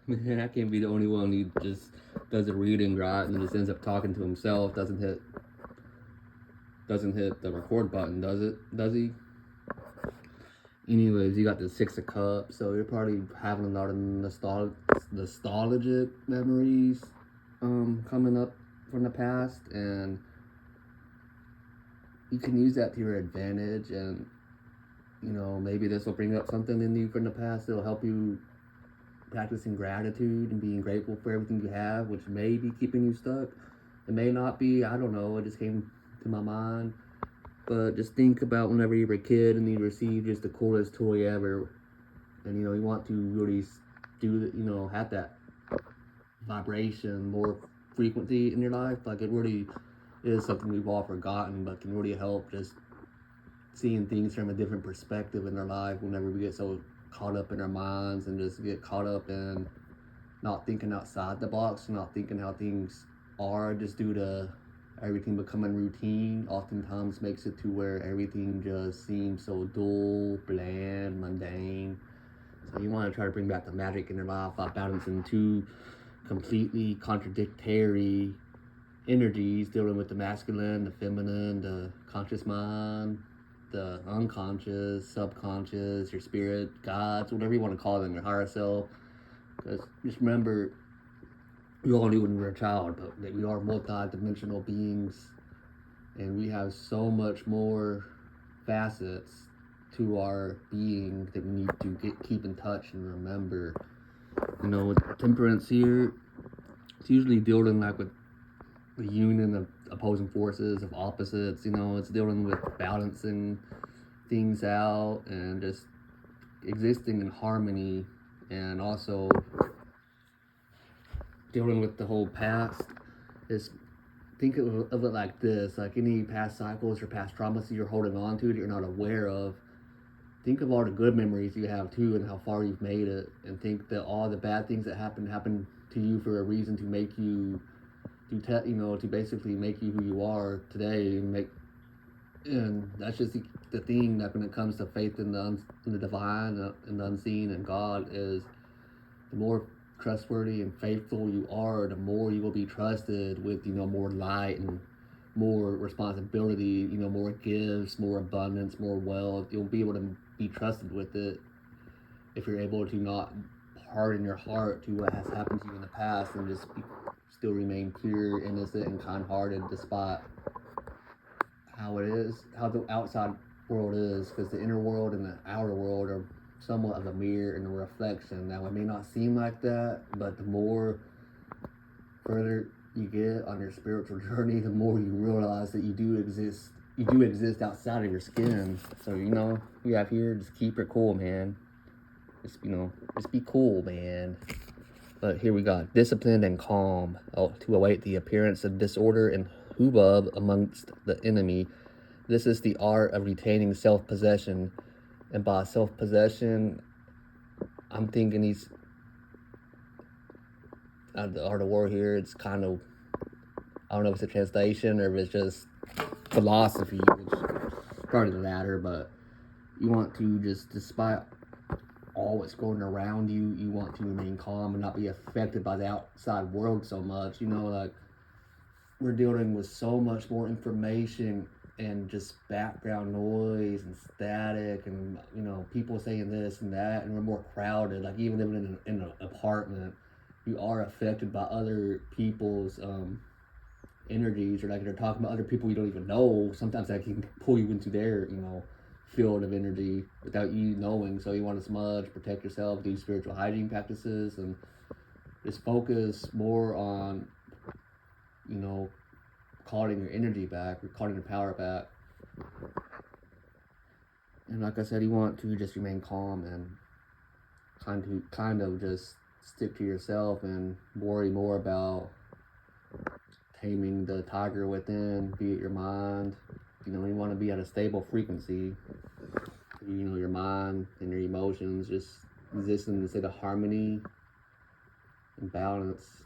Man, I can't be the only one who just does a reading right and just ends up talking to himself. Doesn't hit the record button, does it? Does he? Anyways, you got the Six of Cups, so you're probably having a lot of nostalgic memories coming up from the past, and you can use that to your advantage. And maybe this will bring up something in you from the past that'll help you practicing gratitude and being grateful for everything you have, which may be keeping you stuck. It may not be. I don't know. It just came to my mind. But just think about whenever you were a kid and you received just the coolest toy ever, and you want to really have that vibration more frequency in your life. Like, it really is something we've all forgotten, but can really help just seeing things from a different perspective in our life whenever we get so caught up in our minds and just get caught up in not thinking outside the box, not thinking how things are, just due to everything becoming routine oftentimes makes it to where everything just seems so dull, bland, mundane. So you want to try to bring back the magic in your life by balancing two completely contradictory energies, dealing with the masculine, the feminine, the conscious mind, the unconscious, subconscious, your spirit, gods, whatever you want to call them, your higher self. Because just remember, we all knew when we were a child, but that we are multi-dimensional beings, and we have so much more facets to our being that we need to keep in touch and remember. With temperance here, it's usually dealing like with the union of opposing forces, of opposites. It's dealing with balancing things out and just existing in harmony, and also dealing with the whole past. Is think of it like this: like any past cycles or past traumas that you're holding on to that you're not aware of. Think of all the good memories you have too, and how far you've made it, and think that all the bad things that happened to you for a reason, to make you to basically make you who you are today, and that's just the thing that when it comes to faith in the divine and the unseen and God, is the more trustworthy and faithful you are, the more you will be trusted with more light and more responsibility, more gifts, more abundance, more wealth. You'll be able to be trusted with it if you're able to not harden your heart to what has happened to you in the past, and just still remain pure, innocent, and kind-hearted despite how the outside world is, because the inner world and the outer world are somewhat of a mirror and a reflection. Now, it may not seem like that, but the more further you get on your spiritual journey, the more you realize that you do exist outside of your skin. So we have here, just keep it cool, man. Just be cool, man. But here we got disciplined and calm, to await the appearance of disorder and hubbub amongst the enemy. This is the art of retaining self-possession. And by self-possession, I'm thinking he's the art of war here. It's kind of, I don't know if it's a translation or if it's just philosophy, which is probably the latter. But you want to just, despite all what's going around you, you want to remain calm and not be affected by the outside world so much. Like, we're dealing with so much more information and just background noise and static, and people saying this and that, and we're more crowded. Like, even living in an apartment, you are affected by other people's energies, or like they're talking about other people you don't even know. Sometimes that can pull you into their field of energy without you knowing. So you want to smudge, protect yourself, do spiritual hygiene practices, and just focus more on calling your energy back, or calling your power back. And like I said, you want to just remain calm and kind of just stick to yourself and worry more about taming the tiger within, be it your mind. You want to be at a stable frequency. Your mind and your emotions just exist in a state of harmony and balance.